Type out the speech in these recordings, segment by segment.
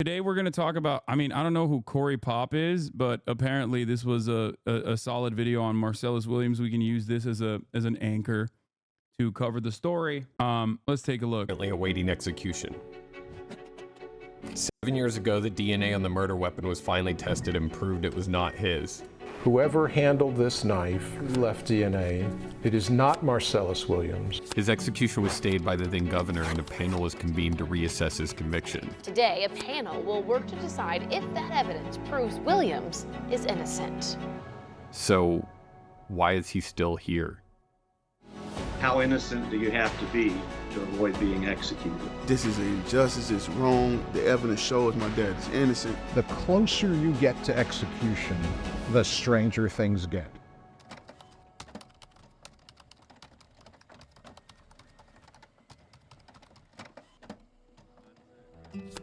Today we're going to talk about, I mean, I don't know who Corey Pop is, but apparently this was a solid video on Marcellus Williams. We can use this as an anchor to cover the story. Let's take a look. Currently awaiting execution. 7 years ago, the DNA on the murder weapon was finally tested and proved it was not his. Whoever handled this knife left DNA. It is not Marcellus Williams. His execution was stayed by the then governor, and a panel was convened to reassess his conviction. Today, a panel will work to decide if that evidence proves Williams is innocent. So, why is he still here? How innocent do you have to be to avoid being executed? This is an injustice, it's wrong. The evidence shows my dad is innocent. The closer you get to execution, the stranger things get.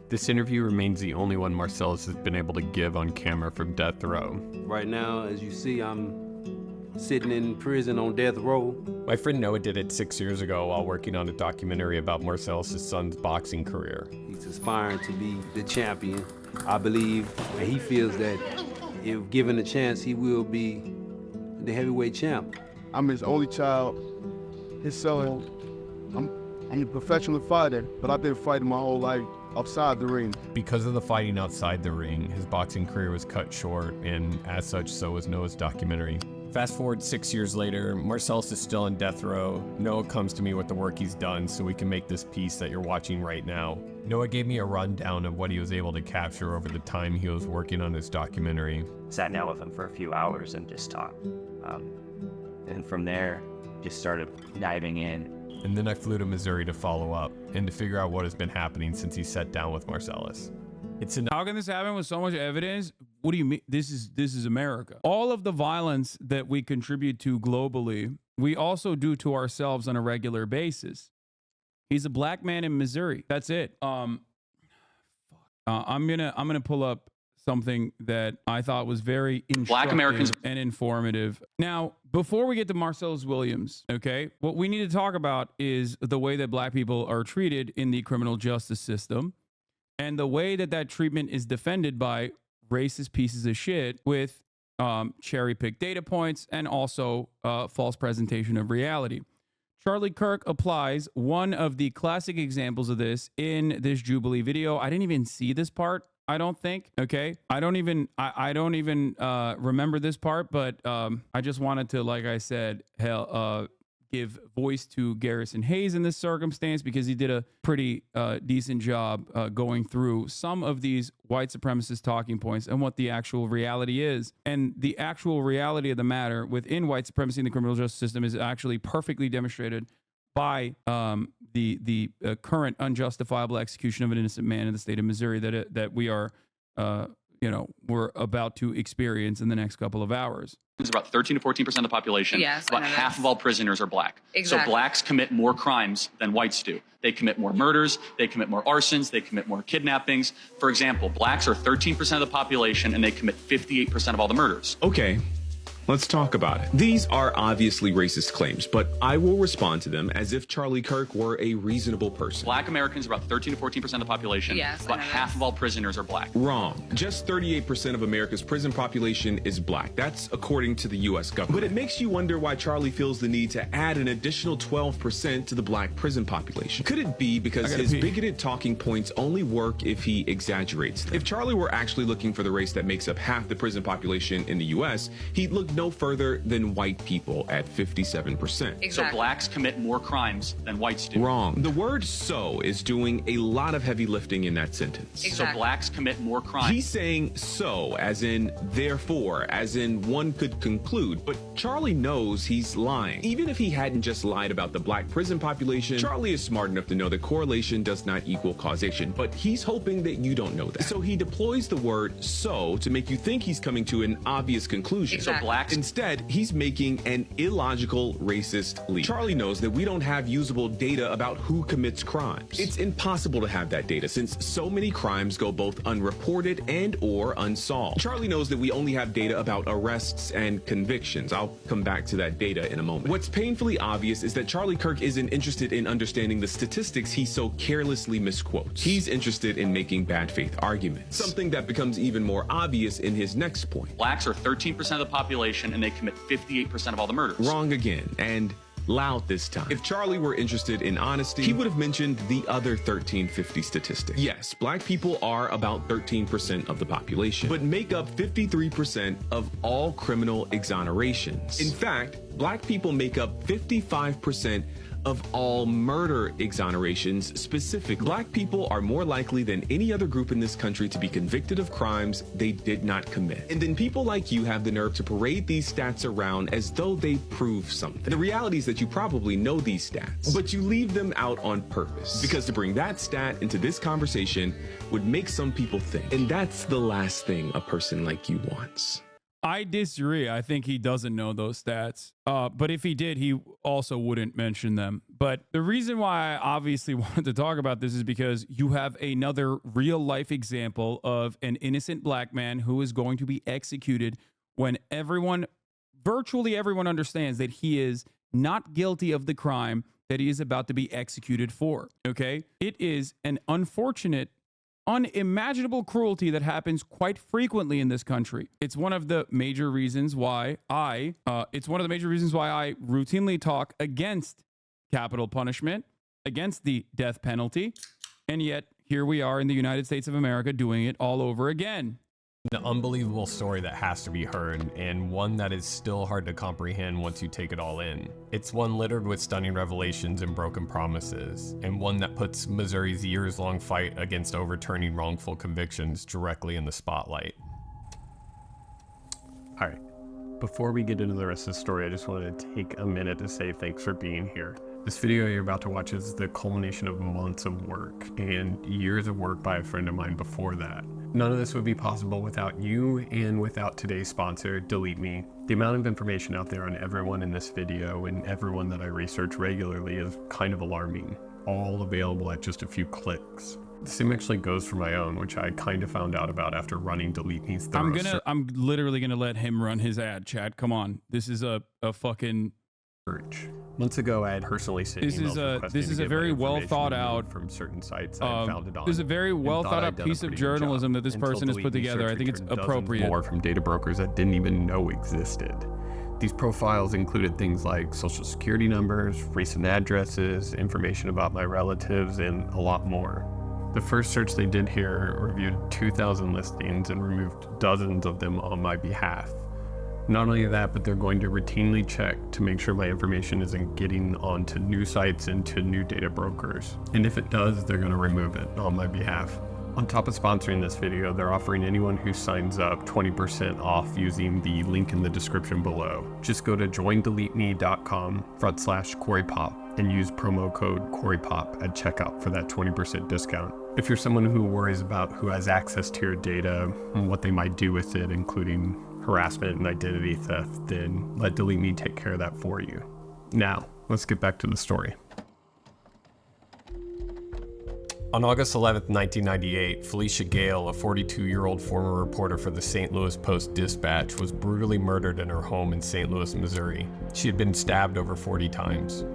This interview remains the only one Marcellus has been able to give on camera from death row. Right now, as you see, I'm sitting in prison on death row. My friend Noah did it 6 years ago while working on a documentary about Marcellus' son's boxing career. He's aspiring to be the champion. I believe, and he feels that if given a chance, he will be the heavyweight champ. I'm his only child, his son. I'm a professional fighter, but I've been fighting my whole life outside the ring. Because of the fighting outside the ring, his boxing career was cut short, and as such, so was Noah's documentary. Fast forward 6 years later, Marcellus is still in death row. Noah comes to me with the work he's done so we can make this piece that you're watching right now. Noah gave me a rundown of what he was able to capture over the time he was working on his documentary. Sat down with him for a few hours and just talked. And from there, just started diving in. And then I flew to Missouri to follow up and to figure out what has been happening since he sat down with Marcellus. How can this happen with so much evidence? What do you mean? This is America. All of the violence that we contribute to globally, we also do to ourselves on a regular basis. He's a black man in Missouri. That's it. I'm gonna pull up something that I thought was very instructive and informative. Now, before we get to Marcellus Williams, okay, what we need to talk about is the way that black people are treated in the criminal justice system. And the way that that treatment is defended by racist pieces of shit with cherry-picked data points and also false presentation of reality. Charlie Kirk applies one of the classic examples of this in this Jubilee video. I didn't even see this part, I don't think. Okay, I don't even remember this part, but I just wanted to, like I said, give voice to Garrison Hayes in this circumstance because he did a pretty decent job going through some of these white supremacist talking points and what the actual reality is. And the actual reality of the matter within white supremacy in the criminal justice system is actually perfectly demonstrated by the current unjustifiable execution of an innocent man in the state of Missouri that we are, we're about to experience in the next couple of hours. It's about 13 to 14% of the population. Yes, about half of all prisoners are black. Exactly. So blacks commit more crimes than whites do. They commit more murders, they commit more arsons, they commit more kidnappings. For example, blacks are 13% of the population and they commit 58% of all the murders. Okay, let's talk about it. These are obviously racist claims, but I will respond to them as if Charlie Kirk were a reasonable person. Black Americans are about 13 to 14% of the population. Yes, about half of all prisoners are black. Wrong. Just 38% of America's prison population is black. That's according to the U.S. government. But it makes you wonder why Charlie feels the need to add an additional 12% to the black prison population. Could it be because his bigoted talking points only work if he exaggerates them? If Charlie were actually looking for the race that makes up half the prison population in the U.S., he'd look no further than white people at 57%. Exactly. So blacks commit more crimes than whites do. Wrong. The word "so" is doing a lot of heavy lifting in that sentence. So blacks commit more crimes. He's saying "so" as in therefore, as in one could conclude, but Charlie knows he's lying. Even if he hadn't just lied about the black prison population, Charlie is smart enough to know that correlation does not equal causation, but he's hoping that you don't know that. So he deploys the word "so" to make you think he's coming to an obvious conclusion. So blacks facts. Instead, he's making an illogical, racist leap. Charlie knows that we don't have usable data about who commits crimes. It's impossible to have that data since so many crimes go both unreported and or unsolved. Charlie knows that we only have data about arrests and convictions. I'll come back to that data in a moment. What's painfully obvious is that Charlie Kirk isn't interested in understanding the statistics he so carelessly misquotes. He's interested in making bad faith arguments, something that becomes even more obvious in his next point. Blacks are 13% of the population and they commit 58% of all the murders. Wrong again, and loud this time. If Charlie were interested in honesty, he would have mentioned the other 1350 statistic. Yes, black people are about 13% of the population, but make up 53% of all criminal exonerations. In fact, black people make up 55% of all murder exonerations specifically. Black people are more likely than any other group in this country to be convicted of crimes they did not commit. And then people like you have the nerve to parade these stats around as though they prove something. The reality is that you probably know these stats, but you leave them out on purpose, because to bring that stat into this conversation would make some people think. And that's the last thing a person like you wants. I disagree. I think he doesn't know those stats. But if he did, he also wouldn't mention them. But the reason why I obviously wanted to talk about this is because you have another real life example of an innocent black man who is going to be executed when virtually everyone understands that he is not guilty of the crime that he is about to be executed for. Okay? It is an unfortunate, unimaginable cruelty that happens quite frequently in this country. It's one of the major reasons why I routinely talk against capital punishment, against the death penalty, and yet here we are in the United States of America doing it all over again. An unbelievable story that has to be heard, and one that is still hard to comprehend once you take it all in. It's one littered with stunning revelations and broken promises, and one that puts Missouri's years-long fight against overturning wrongful convictions directly in the spotlight. All right, before we get into the rest of the story, I just wanted to take a minute to say thanks for being here. This video you're about to watch is the culmination of months of work and years of work by a friend of mine before that. None of this would be possible without you and without today's sponsor, Delete Me. The amount of information out there on everyone in this video and everyone that I research regularly is kind of alarming, all available at just a few clicks. The same actually goes for my own, which I kind of found out about after running Delete Me's thorough I'm literally gonna let him run his ad, chat. Come on. This is a fucking search. Months ago, I had personally sent emails this is a very well thought out from certain sites I had found it on. This is a very well thought out piece of journalism that this person has put together. I think it's appropriate. More from data brokers that didn't even know existed. These profiles included things like social security numbers, recent addresses, information about my relatives, and a lot more. The first search they did here reviewed 2,000 listings and removed dozens of them on my behalf. Not only that, but they're going to routinely check to make sure my information isn't getting onto new sites and to new data brokers. And if it does, they're going to remove it on my behalf. On top of sponsoring this video, they're offering anyone who signs up 20% off using the link in the description below. Just go to joindeleteme.com/CoreyPop and use promo code CoreyPop at checkout for that 20% discount. If you're someone who worries about who has access to your data and what they might do with it, including harassment and identity theft, then let Delete Me take care of that for you. Now, let's get back to the story. On August 11th, 1998, Felicia Gale, a 42-year-old former reporter for the St. Louis Post-Dispatch, was brutally murdered in her home in St. Louis, Missouri. She had been stabbed over 40 times.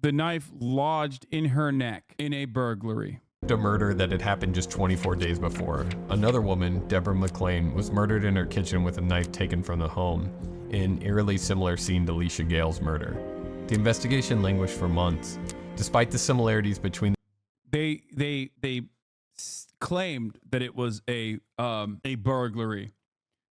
The knife lodged in her neck in a burglary. A murder that had happened just 24 days before. Another woman, Deborah McLean, was murdered in her kitchen with a knife taken from the home, an eerily similar scene to Felicia Gale's murder. The investigation languished for months. Despite the similarities between They claimed that it was a burglary.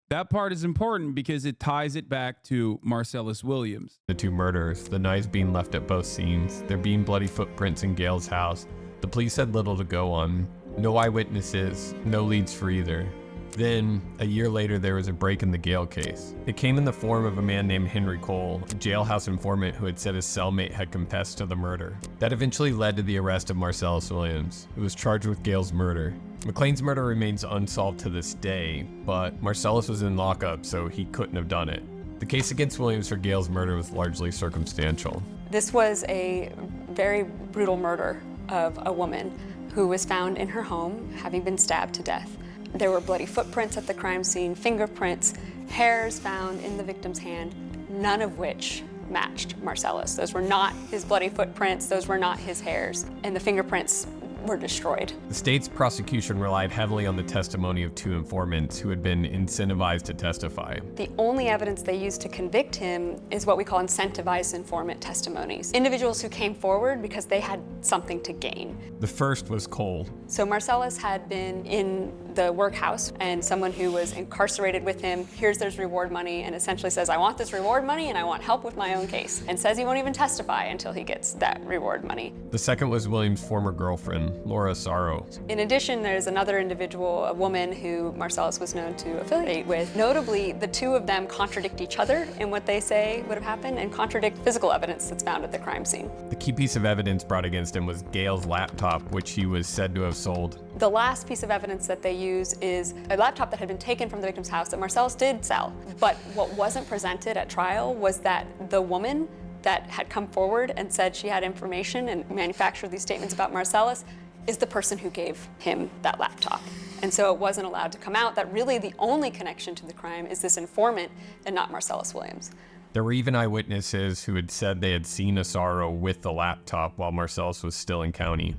That part is important because it ties it back to Marcellus Williams. The two murders, the knives being left at both scenes, there being bloody footprints in Gale's house. The police had little to go on. No eyewitnesses, no leads for either. Then, a year later, there was a break in the Gale case. It came in the form of a man named Henry Cole, a jailhouse informant who had said his cellmate had confessed to the murder. That eventually led to the arrest of Marcellus Williams, who was charged with Gale's murder. McLean's murder remains unsolved to this day, but Marcellus was in lockup, so he couldn't have done it. The case against Williams for Gale's murder was largely circumstantial. This was a very brutal murder of a woman who was found in her home having been stabbed to death. There were bloody footprints at the crime scene, fingerprints, hairs found in the victim's hand, none of which matched Marcellus. Those were not his bloody footprints, those were not his hairs, and the fingerprints were destroyed. The state's prosecution relied heavily on the testimony of 2 informants who had been incentivized to testify. The only evidence they used to convict him is what we call incentivized informant testimonies. Individuals who came forward because they had something to gain. The first was Cole. So Marcellus had been in the workhouse, and someone who was incarcerated with him hears there's reward money and essentially says, I want this reward money and I want help with my own case, and says he won't even testify until he gets that reward money. The second was Williams' former girlfriend, Laura Sorrow. In addition, there's another individual, a woman who Marcellus was known to affiliate with. Notably, the 2 of them contradict each other in what they say would have happened and contradict physical evidence that's found at the crime scene. The key piece of evidence brought against him was Gale's laptop, which he was said to have sold. The last piece of evidence that they use is a laptop that had been taken from the victim's house that Marcellus did sell. But what wasn't presented at trial was that the woman that had come forward and said she had information and manufactured these statements about Marcellus is the person who gave him that laptop. And so it wasn't allowed to come out that really the only connection to the crime is this informant and not Marcellus Williams. There were even eyewitnesses who had said they had seen Asaro with the laptop while Marcellus was still in county.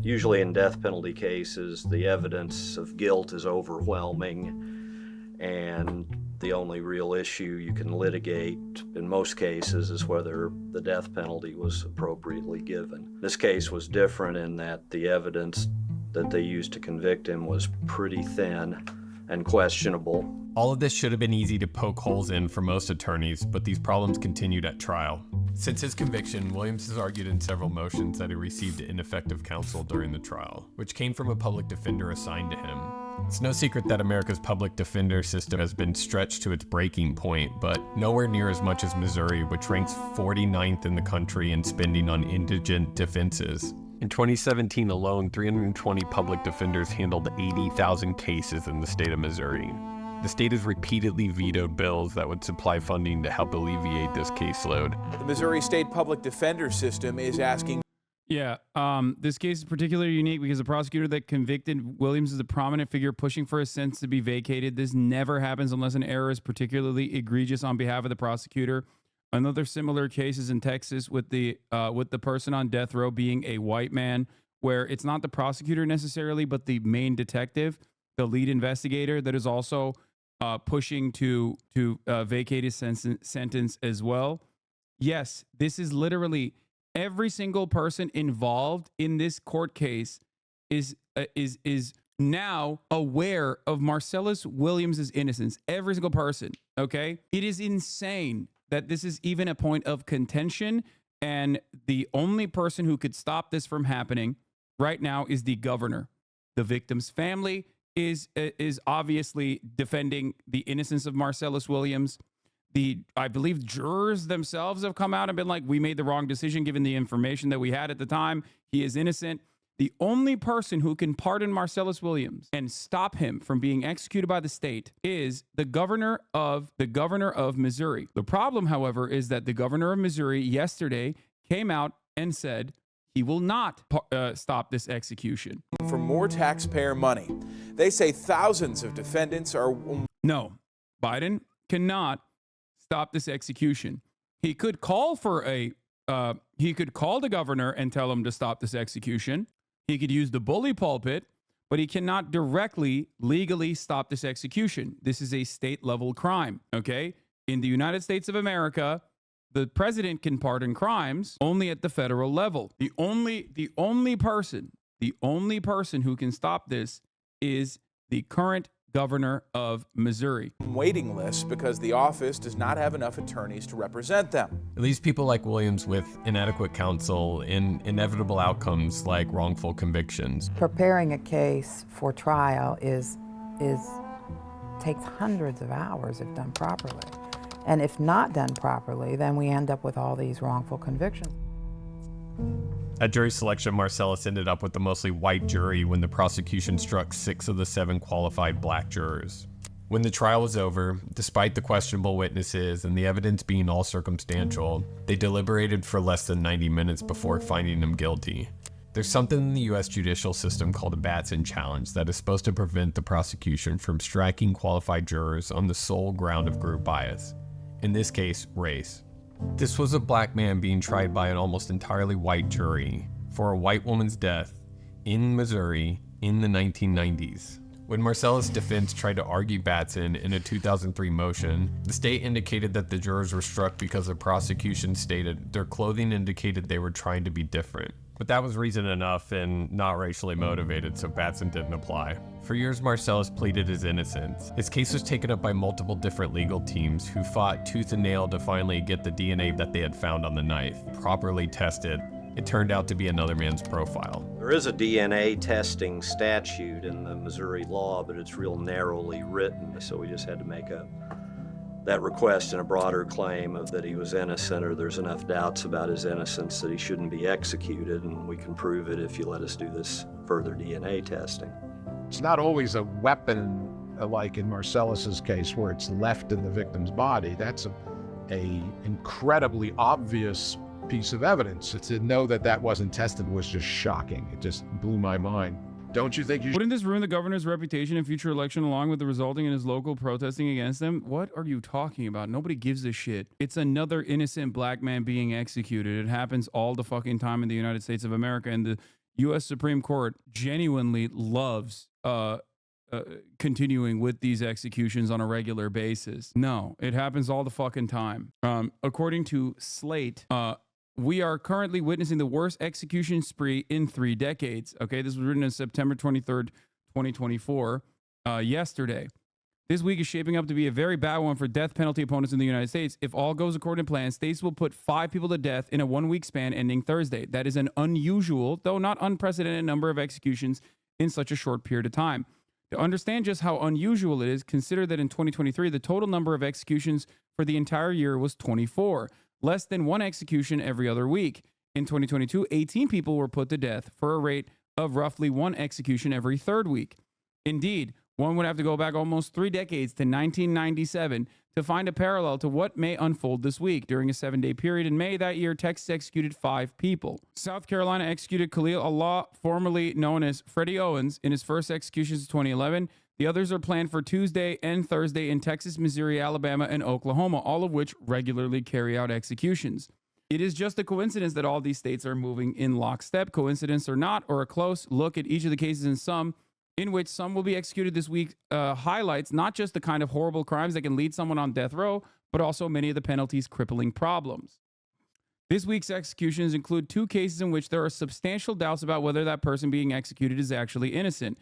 Usually in death penalty cases, the evidence of guilt is overwhelming, and the only real issue you can litigate in most cases is whether the death penalty was appropriately given. This case was different in that the evidence that they used to convict him was pretty thin and questionable. All of this should have been easy to poke holes in for most attorneys, but these problems continued at trial. Since his conviction, Williams has argued in several motions that he received ineffective counsel during the trial, which came from a public defender assigned to him. It's no secret that America's public defender system has been stretched to its breaking point, but nowhere near as much as Missouri, which ranks 49th in the country in spending on indigent defenses. In 2017 alone, 320 public defenders handled 80,000 cases in the state of Missouri. The state has repeatedly vetoed bills that would supply funding to help alleviate this caseload. The Missouri State Public Defender System is asking... Yeah, this case is particularly unique because the prosecutor that convicted Williams is a prominent figure pushing for his sentence to be vacated. This never happens unless an error is particularly egregious on behalf of the prosecutor. Another similar case is in Texas with the person on death row being a white man, where it's not the prosecutor necessarily, but the main detective, the lead investigator, that is also pushing to vacate his sentence as well. Yes, this is literally every single person involved in this court case is now aware of Marcellus Williams' innocence. Every single person. Okay, it is insane that this is even a point of contention, and the only person who could stop this from happening right now is the governor. The victim's family is obviously defending the innocence of Marcellus Williams. I believe jurors themselves have come out and been like, we made the wrong decision given the information that we had at the time. He is innocent. The only person who can pardon Marcellus Williams and stop him from being executed by the state is the governor of Missouri. The problem, however, is that the governor of Missouri yesterday came out and said he will not stop this execution. For more taxpayer money. They say thousands of defendants are... No, Biden cannot stop this execution. He could call the governor and tell him to stop this execution. He could use the bully pulpit, but he cannot directly, legally stop this execution. This is a state-level crime, okay? In the United States of America, the president can pardon crimes only at the federal level. The only person who can stop this is the current governor of Missouri. Waiting lists because the office does not have enough attorneys to represent them. It leaves people like Williams with inadequate counsel in inevitable outcomes like wrongful convictions. Preparing a case for trial takes hundreds of hours if done properly. And if not done properly, then we end up with all these wrongful convictions. At jury selection, Marcellus ended up with a mostly white jury when the prosecution struck 6 of the 7 qualified black jurors. When the trial was over, despite the questionable witnesses and the evidence being all circumstantial, they deliberated for less than 90 minutes before finding him guilty. There's something in the US judicial system called a Batson challenge that is supposed to prevent the prosecution from striking qualified jurors on the sole ground of group bias. In this case, race. This was a black man being tried by an almost entirely white jury for a white woman's death in Missouri in the 1990s. When Marcellus' defense tried to argue Batson in a 2003 motion, the state indicated that the jurors were struck because the prosecution stated their clothing indicated they were trying to be different. But that was reason enough and not racially motivated, so Batson didn't apply. For years, Marcellus pleaded his innocence. His case was taken up by multiple different legal teams who fought tooth and nail to finally get the DNA that they had found on the knife properly tested. It turned out to be another man's profile. There is a DNA testing statute in the Missouri law, but it's real narrowly written, so we just had to make that request and a broader claim of that he was innocent, or there's enough doubts about his innocence that he shouldn't be executed, and we can prove it if you let us do this further DNA testing. It's not always a weapon like in Marcellus's case where it's left in the victim's body. That's a incredibly obvious piece of evidence. To know that that wasn't tested was just shocking. It just blew my mind. Don't you think you Wouldn't this ruin the governor's reputation in future election along with the resulting in his local protesting against them? What are you talking about? Nobody gives a shit. It's another innocent black man being executed. It happens all the fucking time in the United States of America, and the U.S. Supreme Court genuinely loves continuing with these executions on a regular basis. No, it happens all the fucking time. According to Slate, we are currently witnessing the worst execution spree in 3 decades. Okay, this was written on September 23rd, 2024, yesterday. This week is shaping up to be a very bad one for death penalty opponents in the United States. If all goes according to plan, states will put 5 people to death in a 1-week span ending Thursday. That is an unusual, though not unprecedented, number of executions in such a short period of time. To understand just how unusual it is, consider that in 2023, the total number of executions for the entire year was 24. Less than 1 execution every other week. In 2022, 18 people were put to death for a rate of roughly 1 execution every 3rd week. Indeed, one would have to go back almost 3 decades to 1997 to find a parallel to what may unfold this week. During a 7-day period in May that year, Texas executed 5 people. South Carolina executed Khalil Allah, formerly known as Freddie Owens, in his first executions in 2011. The others are planned for Tuesday and Thursday in Texas, Missouri, Alabama, and Oklahoma, all of which regularly carry out executions. It is just a coincidence that all these states are moving in lockstep. Coincidence or not, or a close look at each of the cases in which some will be executed this week highlights not just the kind of horrible crimes that can lead someone on death row, but also many of the penalty's crippling problems. This week's executions include 2 cases in which there are substantial doubts about whether that person being executed is actually innocent.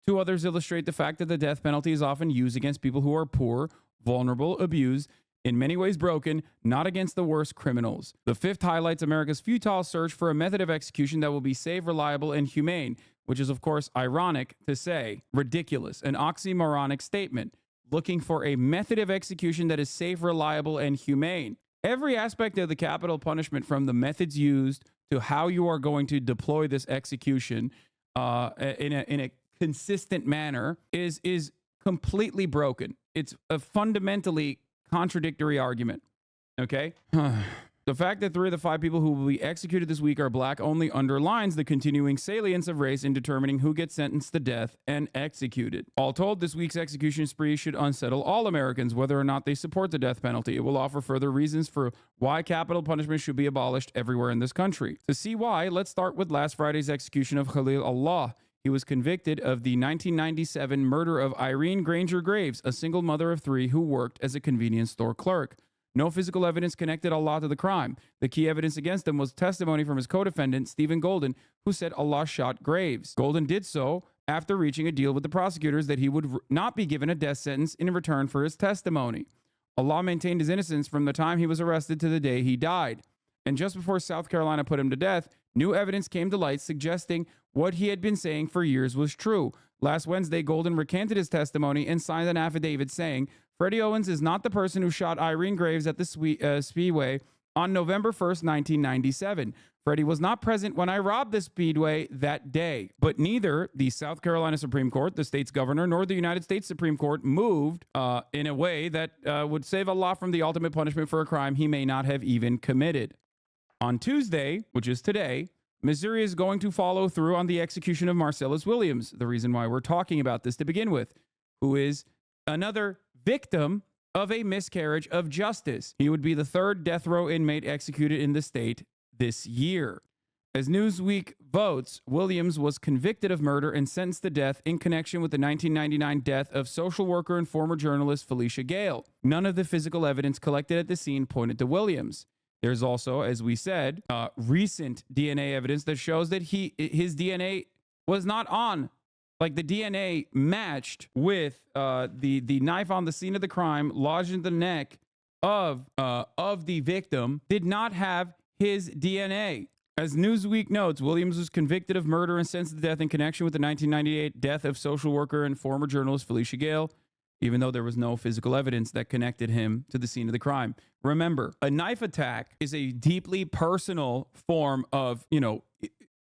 2 others illustrate the fact that the death penalty is often used against people who are poor, vulnerable, abused, in many ways broken, not against the worst criminals. The 5th highlights America's futile search for a method of execution that will be safe, reliable, and humane, which is, of course, ironic to say, ridiculous, an oxymoronic statement, looking for a method of execution that is safe, reliable, and humane. Every aspect of the capital punishment, from the methods used to how you are going to deploy this execution in a consistent manner, is completely broken. It's a fundamentally contradictory argument. Okay? The fact that 3 of the 5 people who will be executed this week are black only underlines the continuing salience of race in determining who gets sentenced to death and executed. All told, this week's execution spree should unsettle all Americans, whether or not they support the death penalty. It will offer further reasons for why capital punishment should be abolished everywhere in this country. To see why, let's start with last Friday's execution of Khalil Allah. He was convicted of the 1997 murder of Irene Granger Graves, a single mother of 3 who worked as a convenience store clerk. No physical evidence connected Allah to the crime. The key evidence against him was testimony from his co-defendant, Stephen Golden, who said Allah shot Graves. Golden did so after reaching a deal with the prosecutors that he would not be given a death sentence in return for his testimony. Allah maintained his innocence from the time he was arrested to the day he died. And just before South Carolina put him to death, new evidence came to light suggesting what he had been saying for years was true. Last Wednesday, Golden recanted his testimony and signed an affidavit saying, Freddie Owens is not the person who shot Irene Graves at the Speedway on November 1st, 1997. Freddie was not present when I robbed the Speedway that day, but neither the South Carolina Supreme Court, the state's governor, nor the United States Supreme Court moved in a way that would save Allah from the ultimate punishment for a crime he may not have even committed. On Tuesday, which is today, Missouri is going to follow through on the execution of Marcellus Williams, the reason why we're talking about this to begin with, who is another victim of a miscarriage of justice. He would be the third death row inmate executed in the state this year. As Newsweek votes, Williams was convicted of murder and sentenced to death in connection with the 1999 death of social worker and former journalist Felicia Gale. None of the physical evidence collected at the scene pointed to Williams. There's also, as we said, recent DNA evidence that shows that his DNA was not on. Like, the DNA matched with the knife on the scene of the crime lodged in the neck of the victim did not have his DNA. As Newsweek notes, Williams was convicted of murder and sentenced to death in connection with the 1998 death of social worker and former journalist Felicia Gale, even though there was no physical evidence that connected him to the scene of the crime. Remember, a knife attack is a deeply personal form of,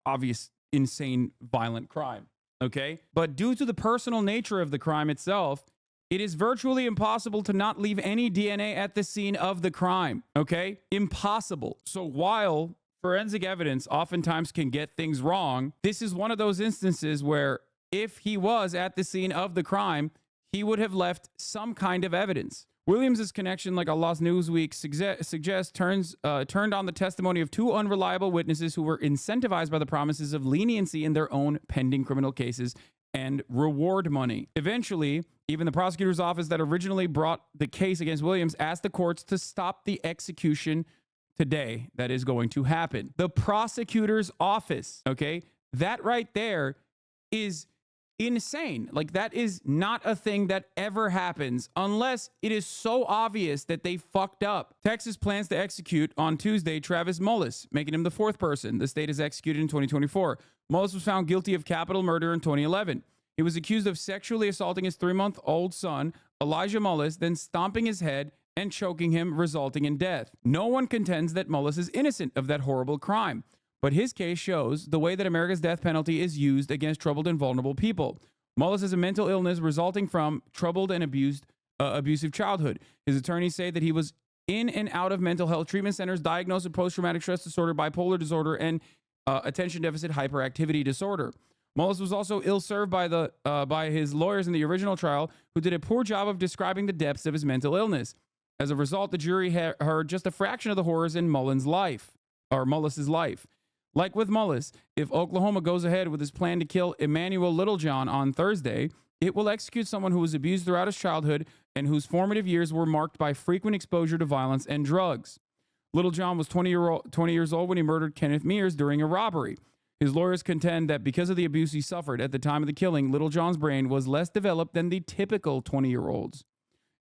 obvious, insane, violent crime. Okay? But due to the personal nature of the crime itself, it is virtually impossible to not leave any DNA at the scene of the crime. Okay? Impossible. So while forensic evidence oftentimes can get things wrong, this is one of those instances where if he was at the scene of the crime, he would have left some kind of evidence. Williams' connection, like Allah's Newsweek suggests, turned on the testimony of two unreliable witnesses who were incentivized by the promises of leniency in their own pending criminal cases and reward money. Eventually, even the prosecutor's office that originally brought the case against Williams asked the courts to stop the execution today. That is going to happen. The prosecutor's office, okay? That right there is insane. Like, that is not a thing that ever happens unless it is so obvious that they fucked up. Texas plans to execute on Tuesday Travis Mullis, making him the fourth person the state has executed in 2024. Mullis was found guilty of capital murder in 2011. He was accused of sexually assaulting his 3-month-old son, Elijah Mullis, then stomping his head and choking him, resulting in death. No one contends that Mullis is innocent of that horrible crime, but his case shows the way that America's death penalty is used against troubled and vulnerable people. Mullis has a mental illness resulting from troubled and abusive childhood. His attorneys say that he was in and out of mental health treatment centers, diagnosed with post-traumatic stress disorder, bipolar disorder, and attention deficit hyperactivity disorder. Mullis was also ill-served by his lawyers in the original trial, who did a poor job of describing the depths of his mental illness. As a result, the jury heard just a fraction of the horrors in Mullis's life. Like with Mullis, if Oklahoma goes ahead with his plan to kill Emmanuel Littlejohn on Thursday, it will execute someone who was abused throughout his childhood and whose formative years were marked by frequent exposure to violence and drugs. Littlejohn was 20 years old when he murdered Kenneth Mears during a robbery. His lawyers contend that because of the abuse he suffered at the time of the killing, Littlejohn's brain was less developed than the typical 20-year-old's.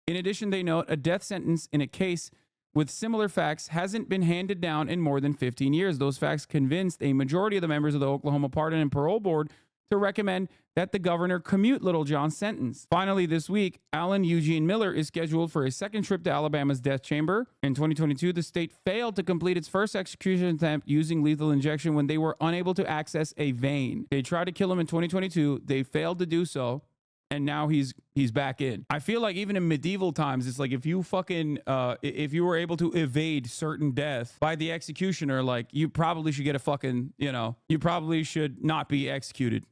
In addition, they note a death sentence in a case with similar facts hasn't been handed down in more than 15 years. Those facts convinced a majority of the members of the Oklahoma Pardon and Parole Board to recommend that the governor commute Littlejohn's sentence. Finally, this week, Alan Eugene Miller is scheduled for a second trip to Alabama's death chamber. In 2022, the state failed to complete its first execution attempt using lethal injection when they were unable to access a vein. They tried to kill him in 2022. They failed to do so. And now he's back in. I feel like even in medieval times, it's like if you were able to evade certain death by the executioner, like you probably should get a fucking, you probably should not be executed,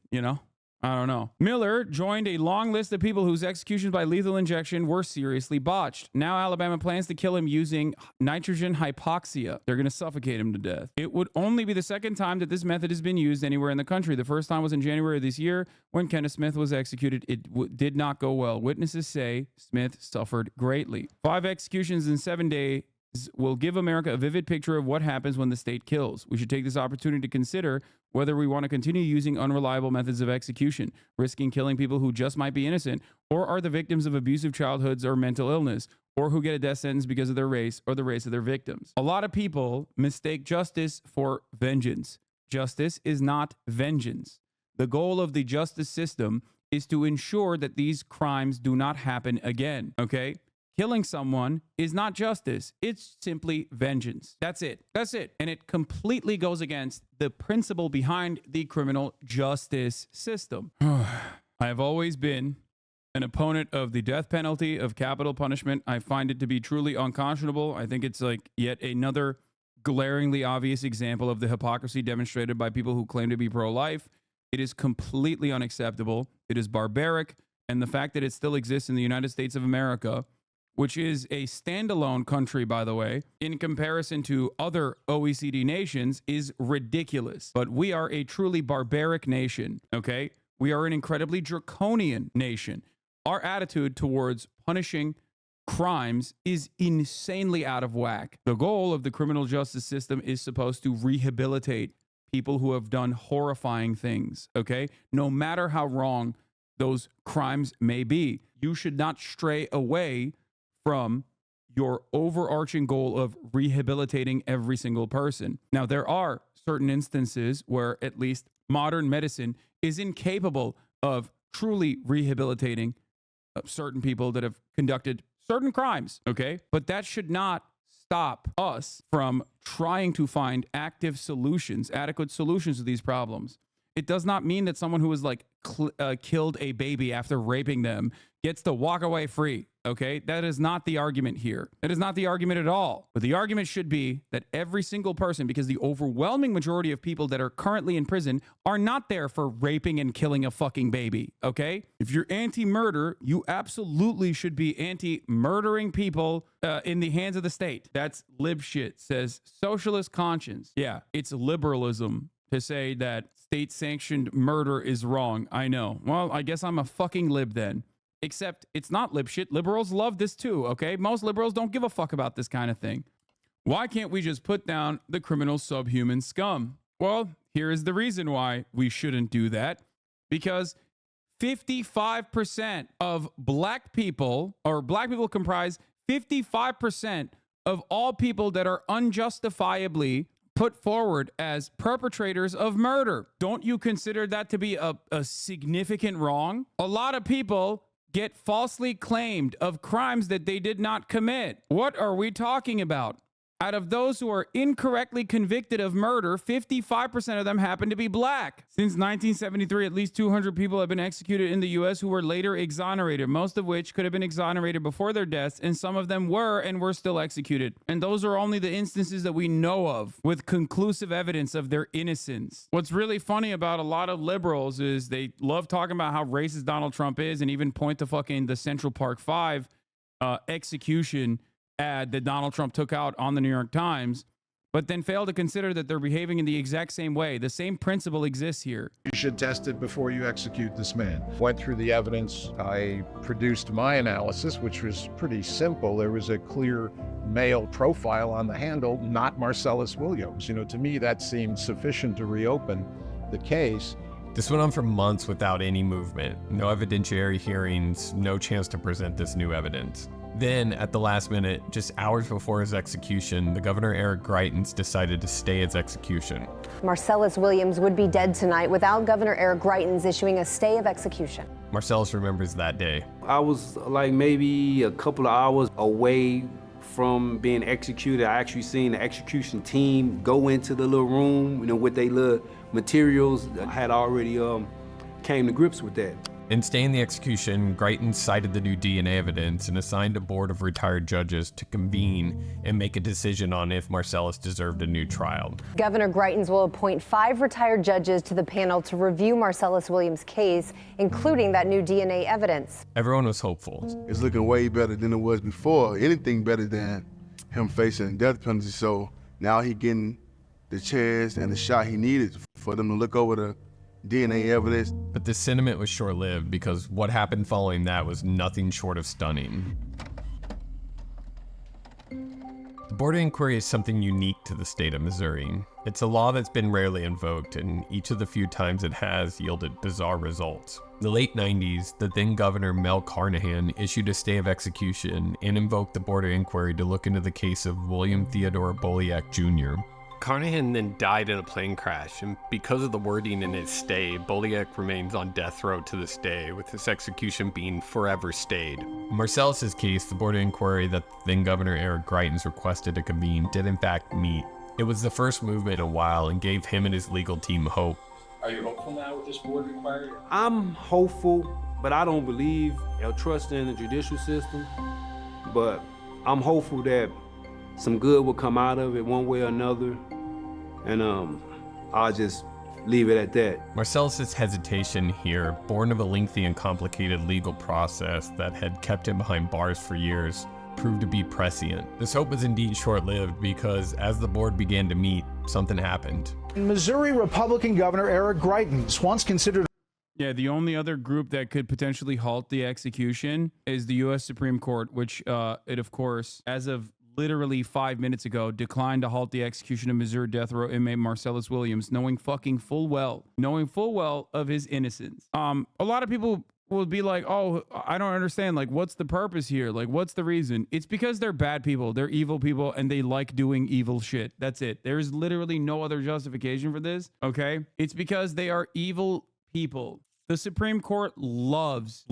I don't know. Miller joined a long list of people whose executions by lethal injection were seriously botched. Now Alabama plans to kill him using nitrogen hypoxia. They're going to suffocate him to death. It would only be the second time that this method has been used anywhere in the country. The first time was in January of this year when Kenneth Smith was executed. It did not go well. Witnesses say Smith suffered greatly. 5 executions in 7 days will give America a vivid picture of what happens when the state kills. We should take this opportunity to consider whether we want to continue using unreliable methods of execution, risking killing people who just might be innocent, or are the victims of abusive childhoods or mental illness, or who get a death sentence because of their race or the race of their victims. A lot of people mistake justice for vengeance. Justice is not vengeance. The goal of the justice system is to ensure that these crimes do not happen again, okay? killing someone is not justice. It's simply vengeance. That's it. That's it. And it completely goes against the principle behind the criminal justice system. I have always been an opponent of the death penalty, of capital punishment. I find it to be truly unconscionable. I think it's like yet another glaringly obvious example of the hypocrisy demonstrated by people who claim to be pro-life. It is completely unacceptable. It is barbaric. And the fact that it still exists in the United States of America, which is a standalone country, by the way, in comparison to other OECD nations, is ridiculous. But we are a truly barbaric nation, okay? We are an incredibly draconian nation. Our attitude towards punishing crimes is insanely out of whack. The goal of the criminal justice system is supposed to rehabilitate people who have done horrifying things, okay? No matter how wrong those crimes may be, you should not stray away from your overarching goal of rehabilitating every single person. Now, there are certain instances where at least modern medicine is incapable of truly rehabilitating certain people that have conducted certain crimes, okay? But that should not stop us from trying to find active solutions, adequate solutions to these problems. It does not mean that someone who has like killed a baby after raping them gets to walk away free, okay? That is not the argument here. That is not the argument at all. But the argument should be that every single person, because the overwhelming majority of people that are currently in prison are not there for raping and killing a fucking baby, okay? If you're anti-murder, you absolutely should be anti-murdering people in the hands of the state. That's lib shit, says Socialist Conscience. Yeah, it's liberalism to say that state-sanctioned murder is wrong. I know. Well, I guess I'm a fucking lib then. Except it's not lib shit. Liberals love this too, okay? Most liberals don't give a fuck about this kind of thing. Why can't we just put down the criminal subhuman scum? Well, here is the reason why we shouldn't do that. Because 55% of black people, or black people comprise 55% of all people that are unjustifiably put forward as perpetrators of murder. Don't you consider that to be a significant wrong? A lot of people get falsely claimed of crimes that they did not commit. What are we talking about? Out of those who are incorrectly convicted of murder, 55% of them happen to be black. Since 1973, at least 200 people have been executed in the U.S. who were later exonerated, most of which could have been exonerated before their deaths, and some of them were and were still executed. And those are only the instances that we know of with conclusive evidence of their innocence. What's really funny about a lot of liberals is they love talking about how racist Donald Trump is and even point to fucking the Central Park 5 execution ad that Donald Trump took out on the New York Times, but then fail to consider that they're behaving in the exact same way. The same principle exists here. You should test it before you execute this man. Went through the evidence. I produced my analysis, which was pretty simple. There was a clear male profile on the handle, not Marcellus Williams. You know, to me, that seemed sufficient to reopen the case. This went on for months without any movement, no evidentiary hearings, no chance to present this new evidence. Then, at the last minute, just hours before his execution, the Governor Eric Greitens decided to stay his execution. Marcellus Williams would be dead tonight without Governor Eric Greitens issuing a stay of execution. Marcellus remembers that day. I was like maybe a couple of hours away from being executed. I actually seen the execution team go into the little room, you know, with their little materials. I had already came to grips with that. In staying the execution, Greitens cited the new DNA evidence and assigned a board of retired judges to convene and make a decision on if Marcellus deserved a new trial. Governor Greitens will appoint 5 retired judges to the panel to review Marcellus Williams' case, including that new DNA evidence. Everyone was hopeful. It's looking way better than it was before. Anything better than him facing death penalty. So now he getting the chance and the shot he needed for them to look over the DNA evidence. But this sentiment was short-lived because what happened following that was nothing short of stunning. The board of inquiry is something unique to the state of Missouri. It's a law that's been rarely invoked, and each of the few times it has yielded bizarre results. In the late 90s, the then Governor Mel Carnahan issued a stay of execution and invoked the board of inquiry to look into the case of William Theodore Boliak Jr. Carnahan then died in a plane crash, and because of the wording in his stay, Boliak remains on death row to this day, with his execution being forever stayed. In Marcellus's case, the board of inquiry that then Governor Eric Greitens requested to convene did in fact meet. It was the first movement in a while and gave him and his legal team hope. Are you hopeful now with this board inquiry? I'm hopeful, but I don't believe or trust in the judicial system. But I'm hopeful that some good will come out of it one way or another. And I'll just leave it at that. Marcellus's hesitation here, born of a lengthy and complicated legal process that had kept him behind bars for years, proved to be prescient. This hope was indeed short-lived because as the board began to meet, something happened. Missouri Republican Governor Eric Greitens once considered. Yeah, the only other group that could potentially halt the execution is the U.S. Supreme Court, which it, of course, as of literally 5 minutes ago, declined to halt the execution of Missouri death row inmate Marcellus Williams, knowing full well of his innocence. A lot of people will be like, oh, I don't understand. Like, what's the purpose here? Like, what's the reason? It's because they're bad people. They're evil people, and they like doing evil shit. That's it. There's literally no other justification for this, okay? It's because they are evil people. The Supreme Court loves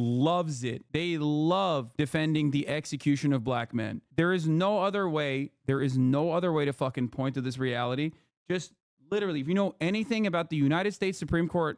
it. They love defending the execution of black men. There is no other way. There is no other way to fucking point to this reality. Just literally, if you know anything about the United States Supreme Court,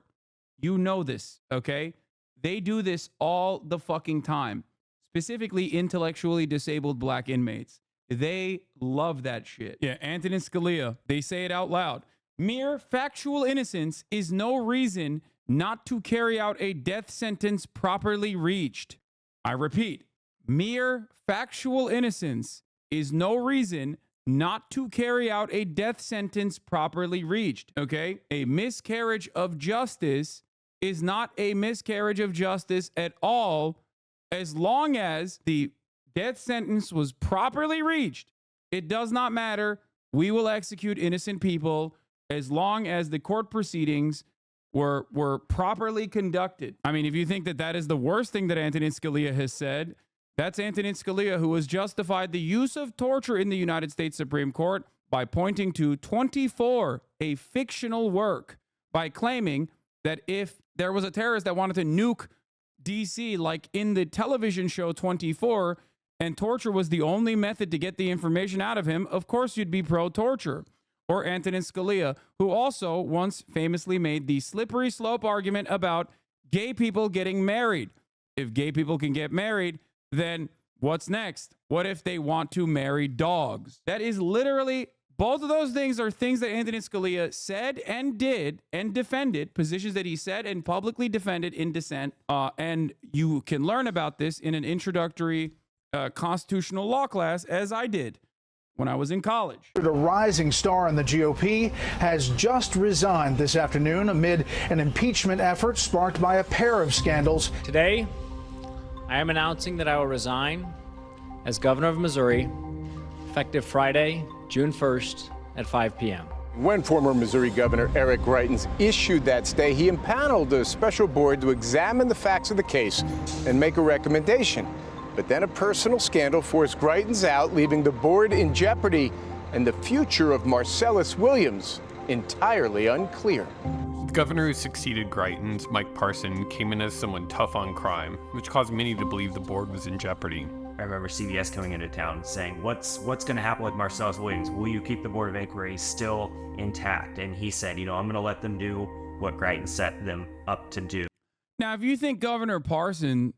you know this, okay? They do this all the fucking time, specifically intellectually disabled black inmates. They love that shit. Yeah, Antonin Scalia, they say it out loud. Mere factual innocence is no reason not to carry out a death sentence properly reached. I repeat, mere factual innocence is no reason not to carry out a death sentence properly reached, okay? A miscarriage of justice is not a miscarriage of justice at all as long as the death sentence was properly reached. It does not matter. We will execute innocent people as long as the court proceedings were properly conducted. I mean, if you think that that is the worst thing that Antonin Scalia has said, that's Antonin Scalia, who has justified the use of torture in the United States Supreme Court by pointing to 24, a fictional work, by claiming that if there was a terrorist that wanted to nuke DC, like in the television show 24, and torture was the only method to get the information out of him, of course you'd be pro-torture. Or Antonin Scalia, who also once famously made the slippery slope argument about gay people getting married. If gay people can get married, then what's next? What if they want to marry dogs? That is literally, both of those things are things that Antonin Scalia said and did and defended, positions that he said and publicly defended in dissent. And you can learn about this in an introductory constitutional law class, as I did when I was in college. A rising star in the GOP has just resigned this afternoon amid an impeachment effort sparked by a pair of scandals. Today, I am announcing that I will resign as governor of Missouri, effective Friday, June 1st at 5 p.m. When former Missouri Governor Eric Greitens issued that stay, he impaneled a special board to examine the facts of the case and make a recommendation. But then a personal scandal forced Greitens out, leaving the board in jeopardy and the future of Marcellus Williams entirely unclear. The governor who succeeded Greitens, Mike Parson, came in as someone tough on crime, which caused many to believe the board was in jeopardy. I remember CBS coming into town saying, what's going to happen with Marcellus Williams? Will you keep the Board of Inquiry still intact? And he said, I'm going to let them do what Greitens set them up to do. Now, if you think Governor Parson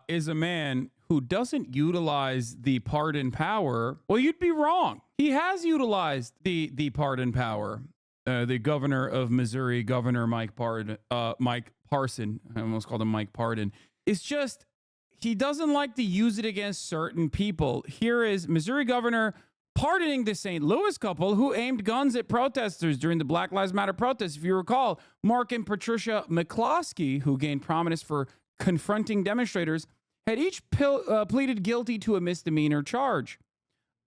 is a man who doesn't utilize the pardon power, well, you'd be wrong. He has utilized the pardon power. The governor of Missouri, Governor Mike Parson, I almost called him Mike Pardon. It's just, he doesn't like to use it against certain people. Here is Missouri governor pardoning the St. Louis couple who aimed guns at protesters during the Black Lives Matter protests. If you recall, Mark and Patricia McCloskey, who gained prominence for confronting demonstrators, had each pleaded guilty to a misdemeanor charge.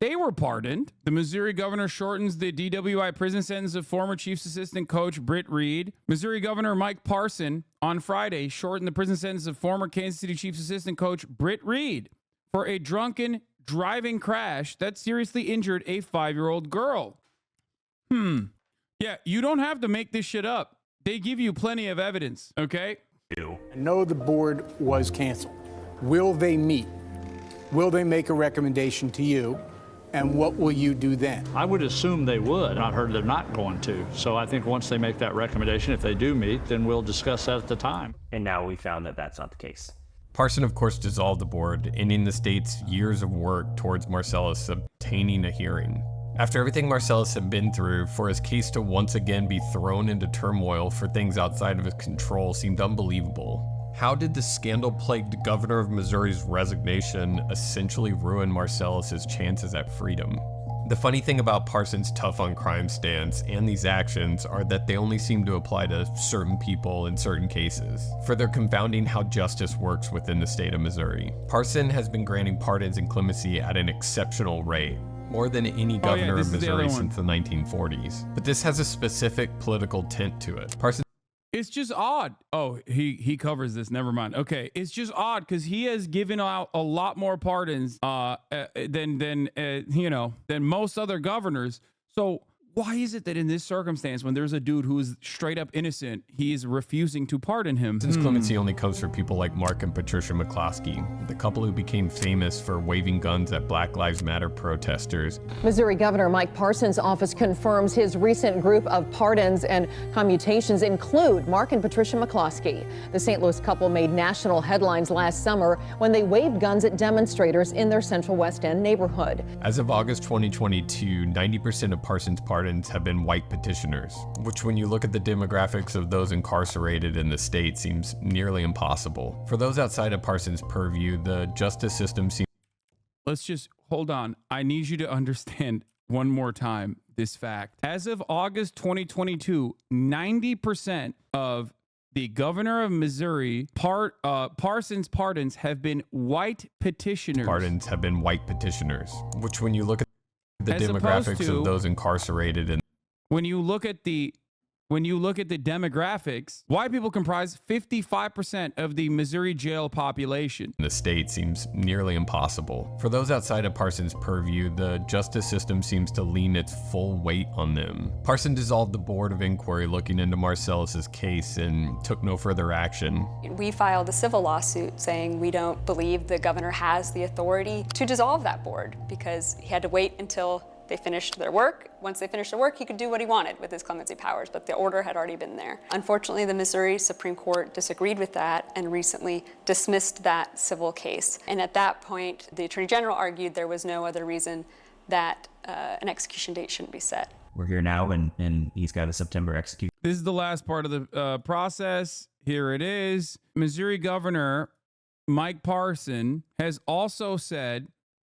They were pardoned. The Missouri governor shortens the DWI prison sentence of former Chiefs Assistant Coach Britt Reed. Missouri Governor Mike Parson on Friday shortened the prison sentence of former Kansas City Chiefs Assistant Coach Britt Reed for a drunken driving crash that seriously injured a 5-year-old girl. Yeah, you don't have to make this shit up. They give you plenty of evidence, okay? I know the board was canceled. Will they meet? Will they make a recommendation to you? And what will you do then? I would assume they would. I've heard they're not going to. So I think once they make that recommendation, if they do meet, then we'll discuss that at the time. And now we found that that's not the case. Parson, of course, dissolved the board, ending the state's years of work towards Marcellus obtaining a hearing. After everything Marcellus had been through, for his case to once again be thrown into turmoil for things outside of his control seemed unbelievable. How did the scandal-plagued governor of Missouri's resignation essentially ruin Marcellus's chances at freedom? The funny thing about Parson's tough on crime stance and these actions are that they only seem to apply to certain people in certain cases, further confounding how justice works within the state of Missouri. Parson has been granting pardons and clemency at an exceptional rate, more than any governor of Missouri since the 1940s. But this has a specific political tint to it. Parson. It's just odd. Oh, he covers this. Never mind. Okay, it's just odd because he has given out a lot more pardons than most other governors. So why is it that in this circumstance, when there's a dude who is straight up innocent, he is refusing to pardon him? Since clemency only comes for people like Mark and Patricia McCloskey, the couple who became famous for waving guns at Black Lives Matter protesters. Missouri Governor Mike Parson's office confirms his recent group of pardons and commutations include Mark and Patricia McCloskey. The St. Louis couple made national headlines last summer when they waved guns at demonstrators in their Central West End neighborhood. As of August 2022, 90% of Parson's pardons have been white petitioners, which when you look at the demographics of those incarcerated in the state seems nearly impossible. For those outside of Parson's purview, the justice system seems... Let's just hold on. I need you to understand one more time this fact. As of August 2022, 90% of the governor of Missouri, Parson's pardons have been white petitioners. Pardons have been white petitioners, which when you look at the As demographics to, of those incarcerated in when you look at the demographics, white people comprise 55% of the Missouri jail population. The state seems nearly impossible. For those outside of Parson's purview, the justice system seems to lean its full weight on them. Parson dissolved the board of inquiry looking into Marcellus's case and took no further action. We filed a civil lawsuit saying we don't believe the governor has the authority to dissolve that board because he had to wait until they finished their work. Once they finished their work, he could do what he wanted with his clemency powers, but the order had already been there. Unfortunately, the Missouri Supreme Court disagreed with that and recently dismissed that civil case. And at that point, the Attorney General argued there was no other reason that an execution date shouldn't be set. We're here now, and he's got a September execution. This is the last part of the process. Here it is. Missouri Governor Mike Parson has also said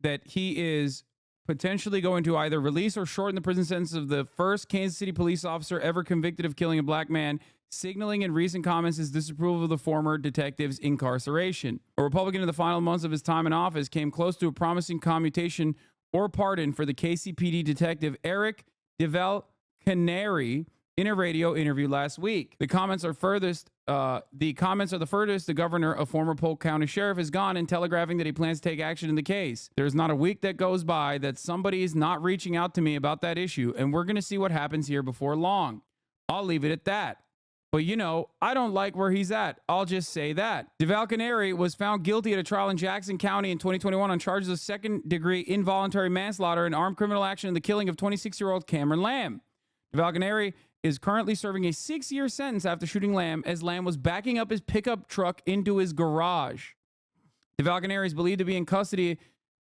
that he is potentially going to either release or shorten the prison sentence of the first Kansas City police officer ever convicted of killing a black man, signaling in recent comments his disapproval of the former detective's incarceration. A Republican in the final months of his time in office came close to a promising commutation or pardon for the KCPD detective Eric DeVal Canary in a radio interview last week. The comments are the furthest the governor, a former Polk County sheriff, has gone in telegraphing that he plans to take action in the case. There's not a week that goes by that somebody is not reaching out to me about that issue, and we're going to see what happens here before long. I'll leave it at that. But you know, I don't like where he's at. I'll just say that. DeVal Canary was found guilty at a trial in Jackson County in 2021 on charges of second-degree involuntary manslaughter and armed criminal action in the killing of 26-year-old Cameron Lamb. DeVal Canary is currently serving a 6-year sentence after shooting Lamb as Lamb was backing up his pickup truck into his garage. DeVal Canary is believed to be in custody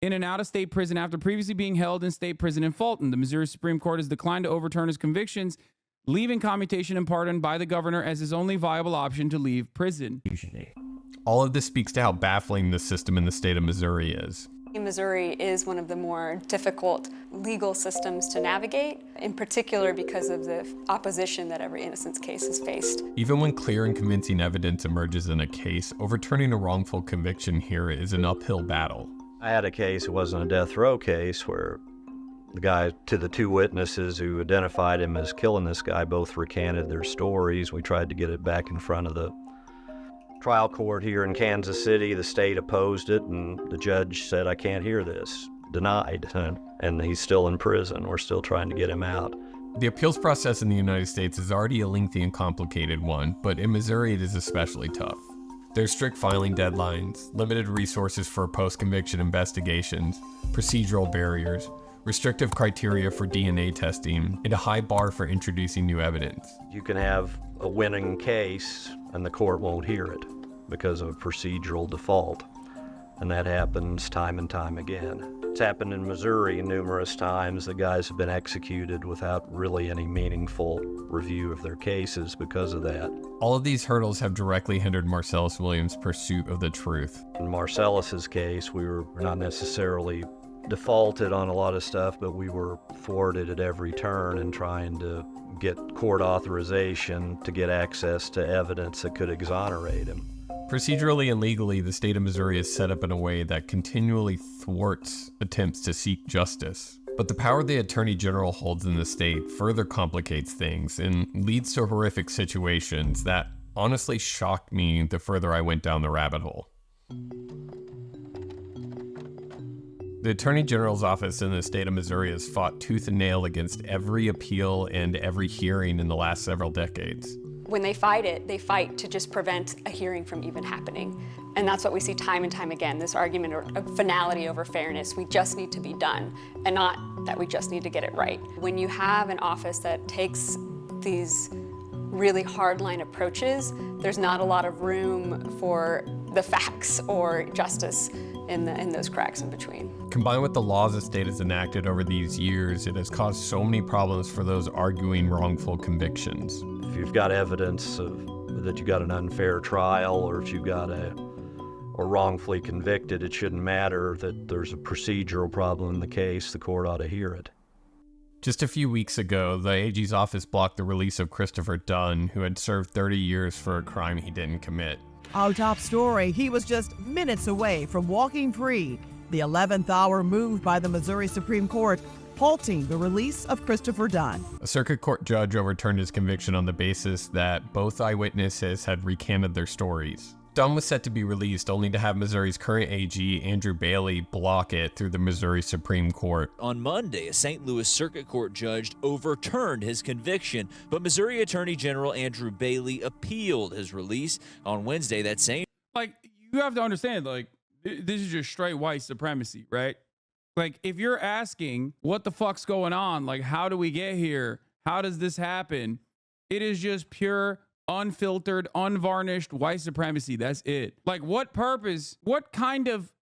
in an out-of-state prison after previously being held in state prison in Fulton. The Missouri Supreme Court has declined to overturn his convictions, leaving commutation and pardon by the governor as his only viable option to leave prison. All of this speaks to how baffling the system in the state of Missouri is. Missouri is one of the more difficult legal systems to navigate, in particular because of the opposition that every innocence case has faced. Even when clear and convincing evidence emerges in a case, overturning a wrongful conviction here is an uphill battle. I had a case, it wasn't a death row case, where the guy, to the two witnesses who identified him as killing this guy, both recanted their stories. We tried to get it back in front of the trial court here in Kansas City. The state opposed it, and the judge said, I can't hear this. Denied. And he's still in prison. We're still trying to get him out. The appeals process in the United States is already a lengthy and complicated one, but in Missouri it is especially tough. There's strict filing deadlines, limited resources for post-conviction investigations, procedural barriers, restrictive criteria for DNA testing, and a high bar for introducing new evidence. You can have a winning case and the court won't hear it because of a procedural default. And that happens time and time again. It's happened in Missouri numerous times. The guys have been executed without really any meaningful review of their cases because of that. All of these hurdles have directly hindered Marcellus Williams' pursuit of the truth. In Marcellus's case, we were not necessarily defaulted on a lot of stuff, but we were thwarted at every turn in trying to get court authorization to get access to evidence that could exonerate him. Procedurally and legally, the state of Missouri is set up in a way that continually thwarts attempts to seek justice. But the power the Attorney General holds in the state further complicates things and leads to horrific situations that honestly shocked me the further I went down the rabbit hole. The Attorney General's office in the state of Missouri has fought tooth and nail against every appeal and every hearing in the last several decades. When they fight it, they fight to just prevent a hearing from even happening. And that's what we see time and time again, this argument of finality over fairness. We just need to be done, and not that we just need to get it right. When you have an office that takes these really hardline approaches, there's not a lot of room for the facts or justice in those cracks in between. Combined with the laws the state has enacted over these years, it has caused so many problems for those arguing wrongful convictions. If you've got evidence that you got an unfair trial, or if you got or wrongfully convicted, it shouldn't matter that there's a procedural problem in the case. The court ought to hear it. Just a few weeks ago, the AG's office blocked the release of Christopher Dunn, who had served 30 years for a crime he didn't commit. Our top story, he was just minutes away from walking free. The 11th hour move by the Missouri Supreme Court, halting the release of Christopher Dunn. A circuit court judge overturned his conviction on the basis that both eyewitnesses had recanted their stories. Dunn was set to be released, only to have Missouri's current AG, Andrew Bailey, block it through the Missouri Supreme Court. On Monday, a St. Louis Circuit Court judge overturned his conviction, but Missouri Attorney General Andrew Bailey appealed his release. On Wednesday, that same... Like, you have to understand, like, this is just straight white supremacy, right? Like, if you're asking what the fuck's going on, like, how do we get here? How does this happen? It is just pure, unfiltered, unvarnished white supremacy. That's it. Like, what purpose, what kind of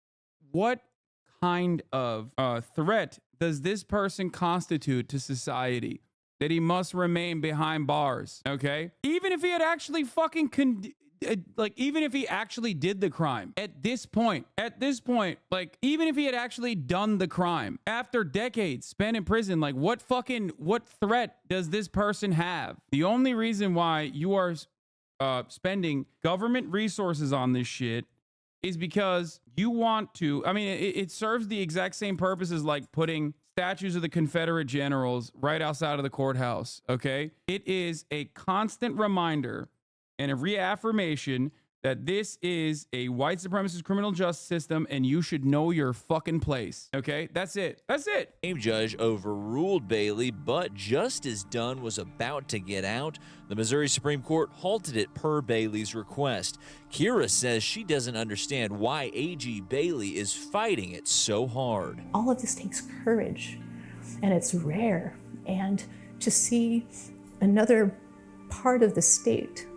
threat does this person constitute to society that he must remain behind bars? Okay, even if he had actually fucking even if he actually did the crime at this point, like, even if he had actually done the crime after decades spent in prison, like, what threat does this person have? The only reason why you are spending government resources on this shit is because you want to, I mean, it serves the exact same purpose as like putting statues of the Confederate generals right outside of the courthouse. Okay. It is a constant reminder and a reaffirmation that this is a white supremacist criminal justice system and you should know your fucking place. Okay, that's it. That's it. Same judge overruled Bailey, but just as Dunn was about to get out, the Missouri Supreme Court halted it per Bailey's request. Kira says she doesn't understand why AG Bailey is fighting it so hard. All of this takes courage, and it's rare. And to see another part of the state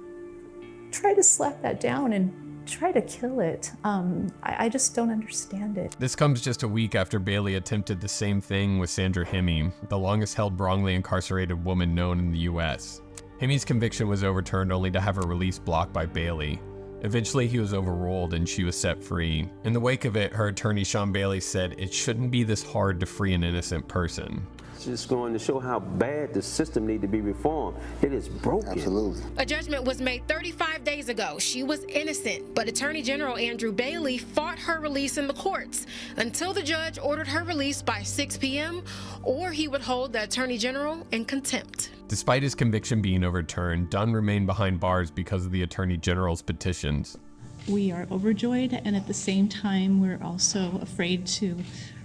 try to slap that down and try to kill it, I just don't understand it. This comes just a week after Bailey attempted the same thing with Sandra Hemme, the longest held wrongly incarcerated woman known in the U.S. Hemme's conviction was overturned only to have her release blocked by Bailey. Eventually he was overruled and she was set free. In the wake of it, her attorney Sean Bailey said it shouldn't be this hard to free an innocent person. It's just going to show how bad the system needs to be reformed. It is broken. Absolutely. A judgment was made 35 days ago. She was innocent, but Attorney General Andrew Bailey fought her release in the courts until the judge ordered her release by 6 p.m. or he would hold the Attorney General in contempt. Despite his conviction being overturned, Dunn remained behind bars because of the Attorney General's petitions. We are overjoyed, and at the same time, we're also afraid to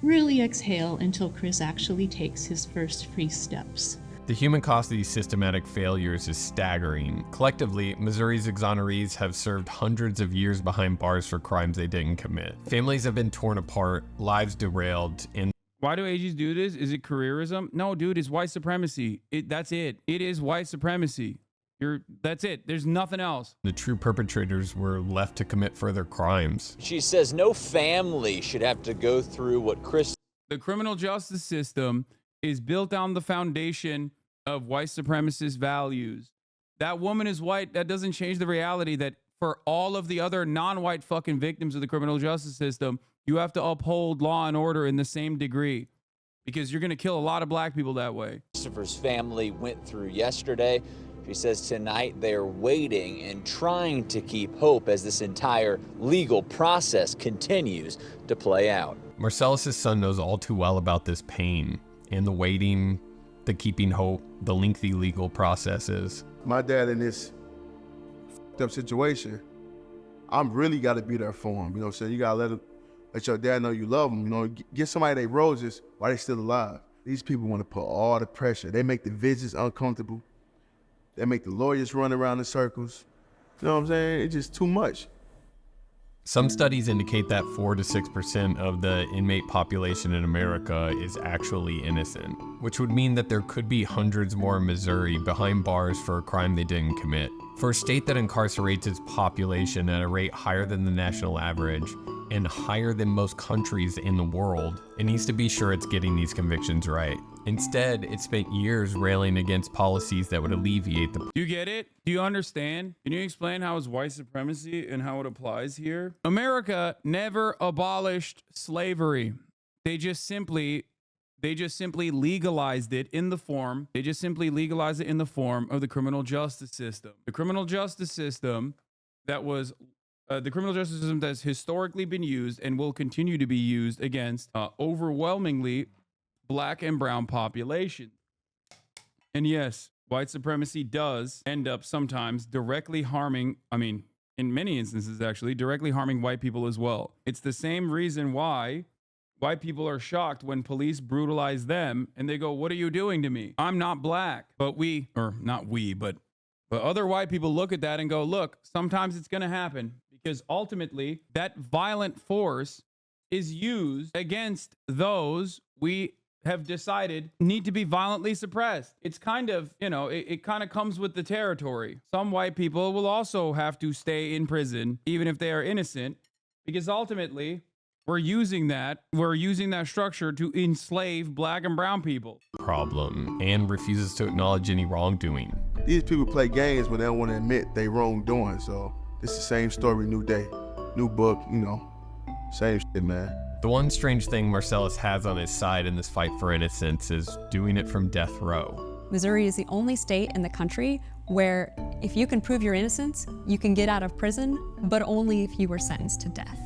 really exhale until Chris actually takes his first free steps. The human cost of these systematic failures is staggering. Collectively, Missouri's exonerees have served hundreds of years behind bars for crimes they didn't commit. Families have been torn apart, lives derailed, and why do AGs do this? Is it careerism? No, dude, it's white supremacy. That's it. It is white supremacy. That's it. There's nothing else. the true perpetrators were left to commit further crimes. She says no family should have to go through what Chris. The criminal justice system is built on the foundation of white supremacist values. That woman is white. That doesn't change the reality that for all of the other non-white fucking victims of the criminal justice system, you have to uphold law and order in the same degree, because you're going to kill a lot of black people that way. Christopher's family went through yesterday. She says tonight they're waiting and trying to keep hope as this entire legal process continues to play out. Marcellus' son knows all too well about this pain and the waiting, the keeping hope, the lengthy legal processes. My dad in this up situation, I'm really got to be there for him. You know what I'm saying? You got to let your dad know you love him. You know, get somebody their roses while they still alive. These people want to put all the pressure. They make the visits uncomfortable. They make the lawyers run around in circles. You know what I'm saying? It's just too much. Some studies indicate that 4 to 6% of the inmate population in America is actually innocent, which would mean that there could be hundreds more in Missouri behind bars for a crime they didn't commit. For a state that incarcerates its population at a rate higher than the national average and higher than most countries in the world, it needs to be sure it's getting these convictions right. Instead, it spent years railing against policies that would alleviate the... Do you get it? Do you understand? Can you explain how it's white supremacy and how it applies here? America never abolished slavery. They just simply legalized it in the form. They just simply legalized it in the form of the criminal justice system. The criminal justice system that was the criminal justice system that's historically been used and will continue to be used against overwhelmingly black and brown population. And yes, white supremacy does end up sometimes directly harming, in many instances actually, directly harming white people as well. It's the same reason why white people are shocked when police brutalize them and they go, "What are you doing to me? I'm not black." But other white people look at that and go, "Look, sometimes it's going to happen," because ultimately that violent force is used against those we have decided need to be violently suppressed. It's kind of, it kind of comes with the territory. Some white people will also have to stay in prison, even if they are innocent, because ultimately we're using that structure to enslave black and brown people. Problem, and refuses to acknowledge any wrongdoing. These people play games when they don't want to admit they wrongdoing. So it's the same story, new day, new book, same shit, man. The one strange thing Marcellus has on his side in this fight for innocence is doing it from death row. Missouri is the only state in the country where if you can prove your innocence, you can get out of prison, but only if you were sentenced to death.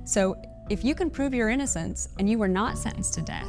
So if you can prove your innocence and you were not sentenced to death,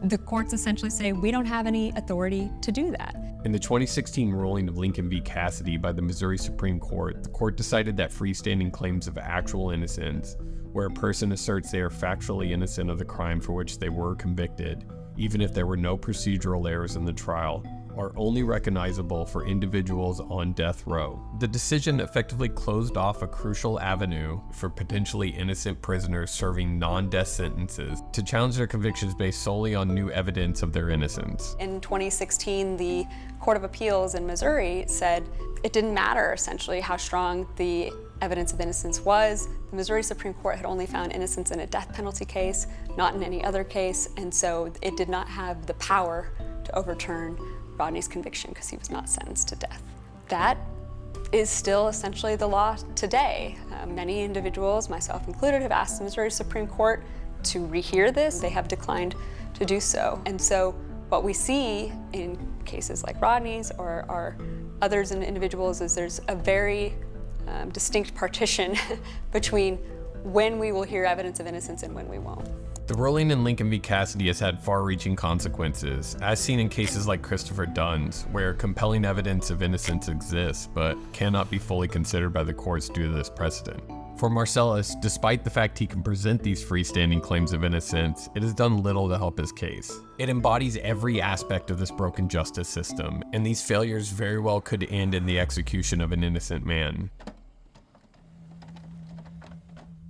the courts essentially say we don't have any authority to do that. In the 2016 ruling of Lincoln v. Cassidy by the Missouri Supreme Court, the court decided that freestanding claims of actual innocence, where a person asserts they are factually innocent of the crime for which they were convicted, even if there were no procedural errors in the trial, are only recognizable for individuals on death row. The decision effectively closed off a crucial avenue for potentially innocent prisoners serving non-death sentences to challenge their convictions based solely on new evidence of their innocence. In 2016, the Court of Appeals in Missouri said it didn't matter essentially how strong the evidence of innocence was. The Missouri Supreme Court had only found innocence in a death penalty case, not in any other case, and so it did not have the power to overturn Rodney's conviction because he was not sentenced to death. That is still essentially the law today. Many individuals, myself included, have asked the Missouri Supreme Court to rehear this. They have declined to do so. And so what we see in cases like Rodney's or others in individuals is there's a very distinct partition between when we will hear evidence of innocence and when we won't. The ruling in Lincoln v. Cassidy has had far-reaching consequences, as seen in cases like Christopher Dunn's, where compelling evidence of innocence exists but cannot be fully considered by the courts due to this precedent. For Marcellus, despite the fact he can present these freestanding claims of innocence, it has done little to help his case. It embodies every aspect of this broken justice system, and these failures very well could end in the execution of an innocent man.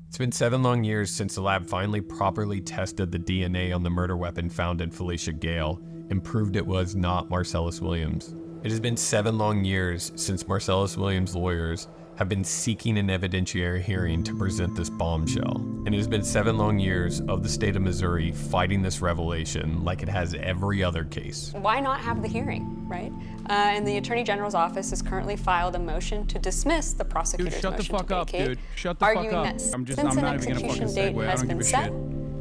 It's been 7 long years since the lab finally properly tested the DNA on the murder weapon found in Felicia Gale and proved it was not Marcellus Williams. It has been 7 long years since Marcellus Williams' lawyers have been seeking an evidentiary hearing to present this bombshell. And it has been 7 long years of the state of Missouri fighting this revelation like it has every other case. Why not have the hearing, right? And the Attorney General's office has currently filed a motion to dismiss the prosecutor's motion to vacate. Shut the fuck up, dude. Shut the fuck up. Since an execution date has been set,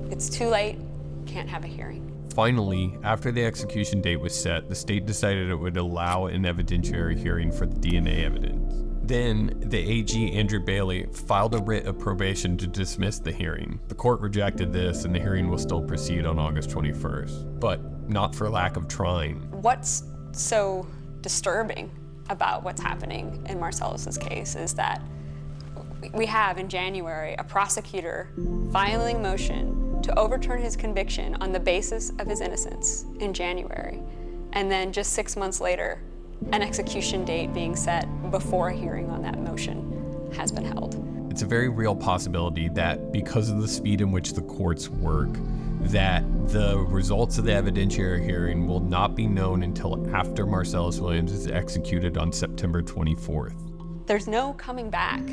it's too late, can't have a hearing. Finally, after the execution date was set, the state decided it would allow an evidentiary hearing for the DNA evidence. Then, the AG, Andrew Bailey, filed a writ of probation to dismiss the hearing. The court rejected this, and the hearing will still proceed on August 21st, but not for lack of trying. What's so disturbing about what's happening in Marcellus's case is that we have in January a prosecutor filing a motion to overturn his conviction on the basis of his innocence in January, and then just 6 months later, an execution date being set before a hearing on that motion has been held. It's a very real possibility that because of the speed in which the courts work, that the results of the evidentiary hearing will not be known until after Marcellus Williams is executed on September 24th. There's no coming back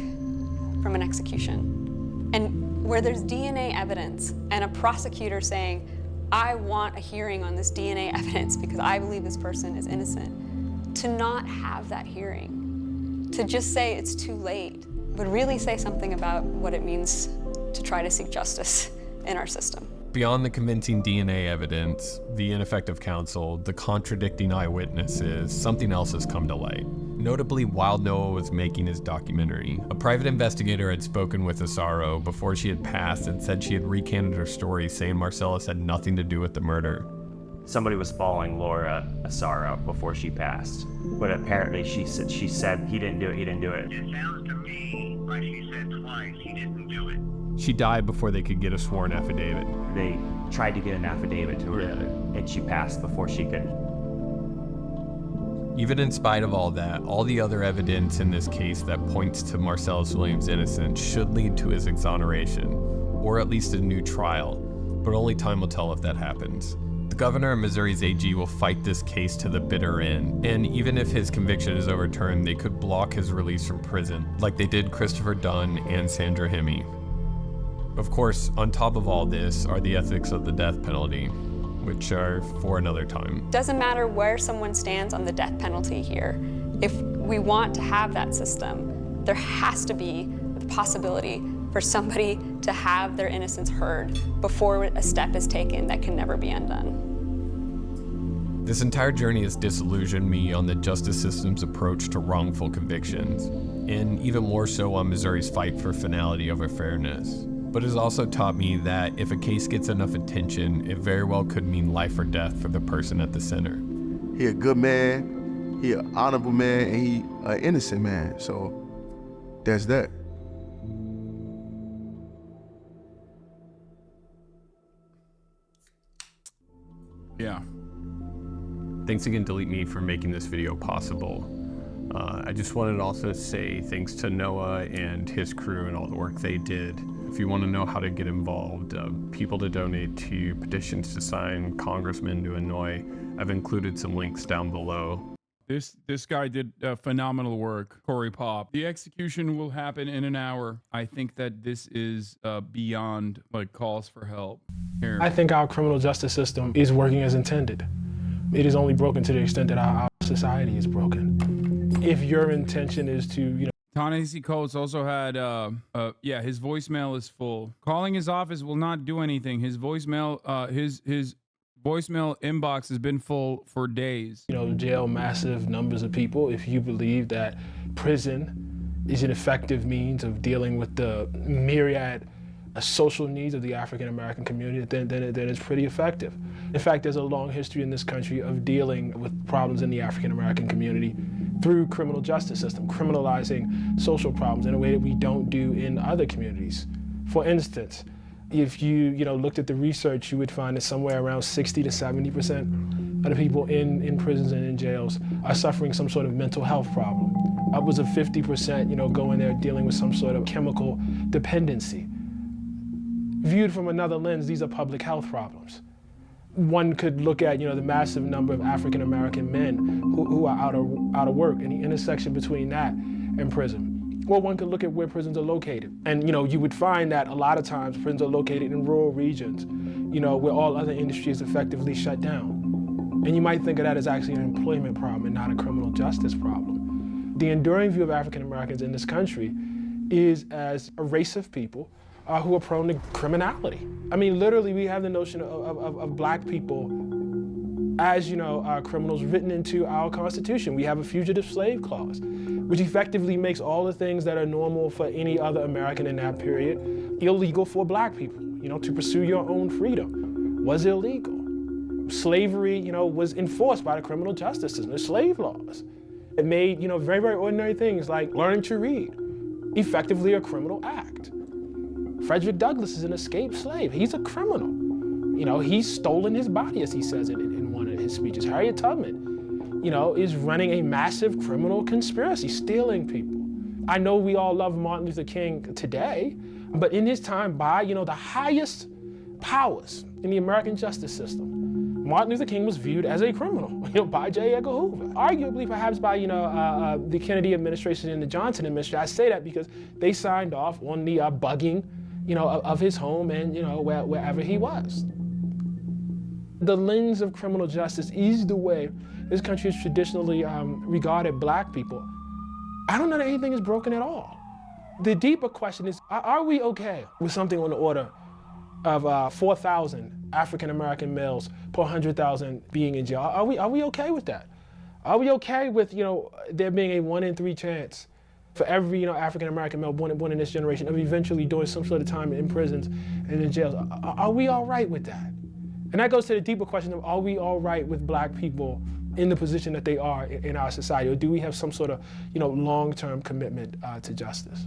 from an execution. And where there's DNA evidence and a prosecutor saying, I want a hearing on this DNA evidence because I believe this person is innocent, to not have that hearing, to just say it's too late, would really say something about what it means to try to seek justice in our system. Beyond the convincing DNA evidence, the ineffective counsel, the contradicting eyewitnesses, something else has come to light. Notably, while Noah was making his documentary, a private investigator had spoken with Asaro before she had passed and said she had recanted her story, saying Marcellus had nothing to do with the murder. Somebody was following Laura Asaro before she passed, but apparently she said he didn't do it, he didn't do it. It sounds to me like she said twice he didn't do it. She died before they could get a sworn affidavit. They tried to get an affidavit to her, and she passed before she could. Even in spite of all that, all the other evidence in this case that points to Marcellus Williams' innocence should lead to his exoneration, or at least a new trial, but only time will tell if that happens. The governor of Missouri's AG will fight this case to the bitter end, and even if his conviction is overturned, they could block his release from prison, like they did Christopher Dunn and Sandra Hemme. Of course, on top of all this are the ethics of the death penalty, which are for another time. Doesn't matter where someone stands on the death penalty here. If we want to have that system, there has to be the possibility for somebody to have their innocence heard before a step is taken that can never be undone. This entire journey has disillusioned me on the justice system's approach to wrongful convictions, and even more so on Missouri's fight for finality over fairness. But it has also taught me that if a case gets enough attention, it very well could mean life or death for the person at the center. He a good man, he an honorable man, and he an innocent man, so that's that. Yeah. Thanks again, Delete Me, for making this video possible. I just wanted to also say thanks to Noah and his crew and all the work they did. If you want to know how to get involved, people to donate to, petitions to sign, congressmen to annoy, I've included some links down below. This guy did phenomenal work, Corey Pop. The execution will happen in an hour. I think that this is beyond like calls for help. Here. I think our criminal justice system is working as intended. It is only broken to the extent that our society is broken. If your intention is to, you know, Ta-Nehisi Coates also had, yeah, his voicemail is full. Calling his office will not do anything. His voicemail, his voicemail inbox has been full for days. You know, jail massive numbers of people. If you believe that prison is an effective means of dealing with the myriad social needs of the African-American community, then it's pretty effective. In fact, there's a long history in this country of dealing with problems in the African-American community through criminal justice system, criminalizing social problems in a way that we don't do in other communities. For instance, if you looked at the research, you would find that somewhere around 60 to 70% of the people in prisons and in jails are suffering some sort of mental health problem. Upwards of 50%, go in there dealing with some sort of chemical dependency. Viewed from another lens, these are public health problems. One could look at, the massive number of African American men who are out of work and the intersection between that and prison. Or one could look at where prisons are located. And, you would find that a lot of times prisons are located in rural regions, where all other industries effectively shut down. And you might think of that as actually an employment problem and not a criminal justice problem. The enduring view of African Americans in this country is as a race of people who are prone to criminality. I mean, literally, we have the notion of black people as, criminals written into our Constitution. We have a fugitive slave clause, which effectively makes all the things that are normal for any other American in that period illegal for black people. To pursue your own freedom was illegal. Slavery, was enforced by the criminal justice system, the slave laws. It made, very, very ordinary things like learning to read effectively a criminal act. Frederick Douglass is an escaped slave. He's a criminal. He's stolen his body, as he says in one of his speeches. Harriet Tubman, is running a massive criminal conspiracy, stealing people. I know we all love Martin Luther King today, but in his time, by, the highest powers in the American justice system, Martin Luther King was viewed as a criminal, by J. Edgar Hoover. Arguably, perhaps by, the Kennedy administration and the Johnson administration. I say that because they signed off on the bugging, of his home and, wherever he was. The lens of criminal justice is the way this country has traditionally regarded black people. I don't know that anything is broken at all. The deeper question is, are we okay with something on the order of 4,000 African-American males per 100,000 being in jail? Are we okay with that? Are we okay with, there being a 1 in 3 chance for every, African-American male born in this generation of eventually doing some sort of time in prisons and in jails? Are we all right with that? And that goes to the deeper question of, are we all right with black people in the position that they are in our society? Or do we have some sort of, long-term commitment to justice?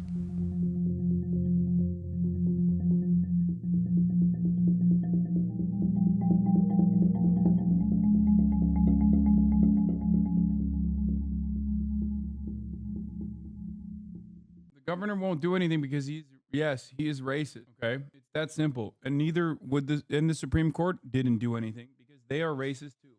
Governor won't do anything because he is racist. Okay, it's that simple. And neither would the Supreme Court didn't do anything because they are racist